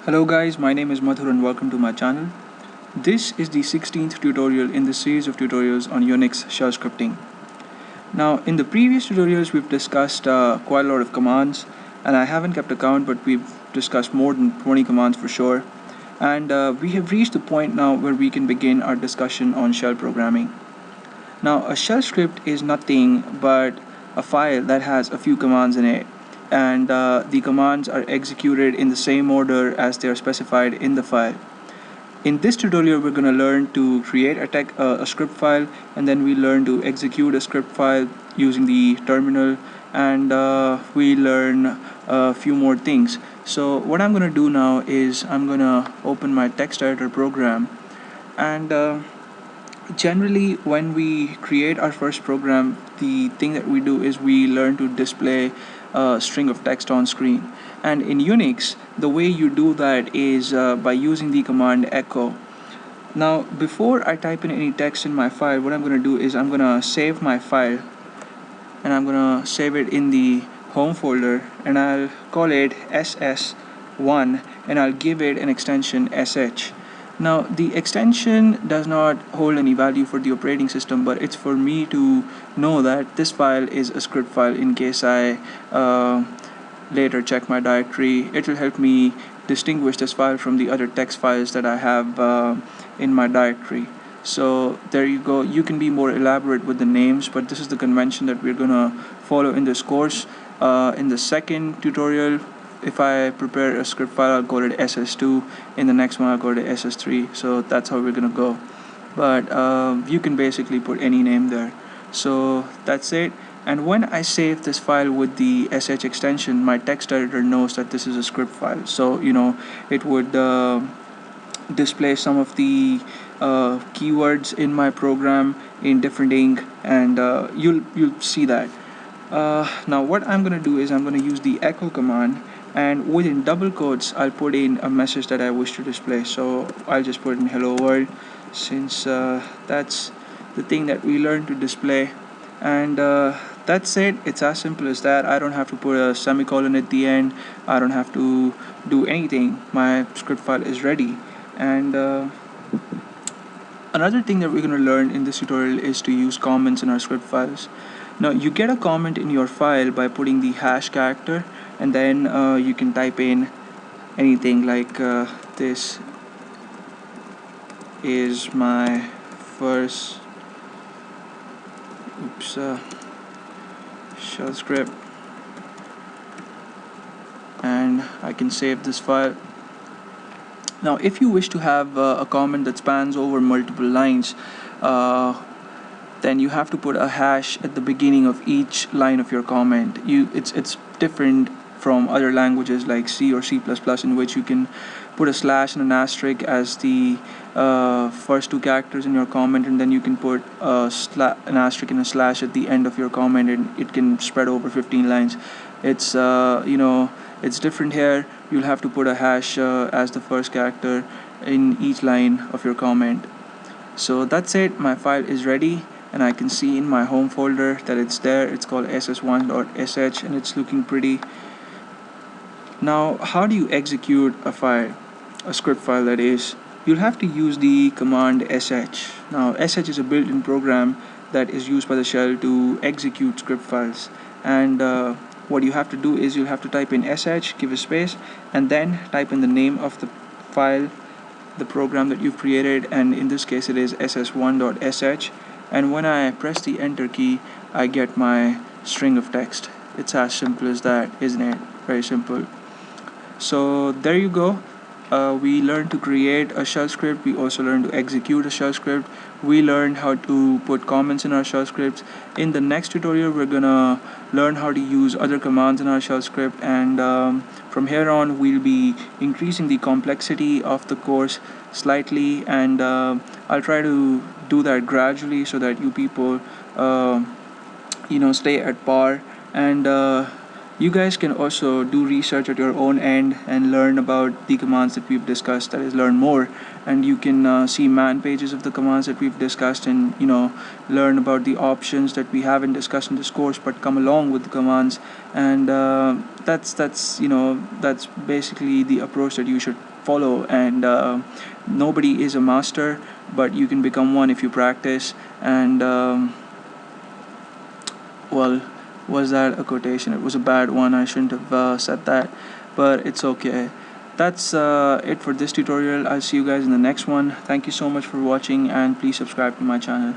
Hello guys, my name is Madhur and welcome to my channel. This is the 16th tutorial in the series of tutorials on Unix shell scripting. Now in the previous tutorials we've discussed quite a lot of commands, and I haven't kept a count, but we've discussed more than 20 commands for sure, and we have reached the point now where we can begin our discussion on shell programming. Now a shell script is nothing but a file that has a few commands in it, and the commands are executed in the same order as they are specified in the file. In this tutorial we're going to learn to create a script file, and then we learn to execute a script file using the terminal, and we learn a few more things. So what I'm going to do now is I'm going to open my text editor program, and generally when we create our first program, the thing that we do is we learn to display a string of text on screen. And in Unix, the way you do that is by using the command echo. Now before I type in any text in my file, what I'm going to do is I'm going to save my file, and I'm going to save it in the home folder, and I'll call it ss1, and I'll give it an extension sh. Now the extension does not hold any value for the operating system, but it's for me to know that this file is a script file in case I later check my directory. It will help me distinguish this file from the other text files that I have in my directory. So there you go. You can be more elaborate with the names, but this is the convention that we're gonna follow in this course. In the second tutorial, if I prepare a script file, I'll call it ss2. In the next one, I'll call it ss3. So that's how we're gonna go. But you can basically put any name there. So that's it. And when I save this file with the sh extension, my text editor knows that this is a script file. So it would display some of the keywords in my program in different ink, and you'll see that. Now what I'm gonna do is I'm gonna use the echo command, and within double quotes I'll put in a message that I wish to display. So I'll just put in hello world, since that's the thing that we learned to display, and that's it. It's as simple as that. I don't have to put a semicolon at the end. I don't have to do anything. My script file is ready. And another thing that we're going to learn in this tutorial is to use comments in our script files. Now you get a comment in your file by putting the hash character, and then you can type in anything like this is my first shell script, and I can save this file. Now if you wish to have a comment that spans over multiple lines, then you have to put a hash at the beginning of each line of your comment. It's different from other languages like C or C++, in which you can put a slash and an asterisk as the first two characters in your comment, and then you can put an asterisk and a slash at the end of your comment, and it can spread over 15 lines. It's it's different here. You'll have to put a hash as the first character in each line of your comment. So that's it. My file is ready, and I can see in my home folder that it's there. It's called ss1.sh, and it's looking pretty. Now how do you execute a file, a script file that is? You'll have to use the command sh. Now sh is a built-in program that is used by the shell to execute script files, and what you have to do is you'll have to type in sh, give a space, and then type in the name of the file, the program that you've created, and in this case it is ss1.sh, and when I press the enter key I get my string of text. It's as simple as that, isn't it? Very simple. So there you go. We learned to create a shell script. We also learned to execute a shell script. We learned how to put comments in our shell scripts. In the next tutorial we're gonna learn how to use other commands in our shell script, and from here on we'll be increasing the complexity of the course slightly, and I'll try to do that gradually so that you people stay at par, and You guys can also do research at your own end and learn about the commands that we've discussed, that is, learn more. And you can see man pages of the commands that we've discussed, and learn about the options that we haven't discussed in this course but come along with the commands. And that's basically the approach that you should follow. And nobody is a master, but you can become one if you practice. And well, was that a quotation? It was a bad one. I shouldn't have said that, but it's okay. That's it for this tutorial. I'll see you guys in the next one. Thank you so much for watching, and please subscribe to my channel.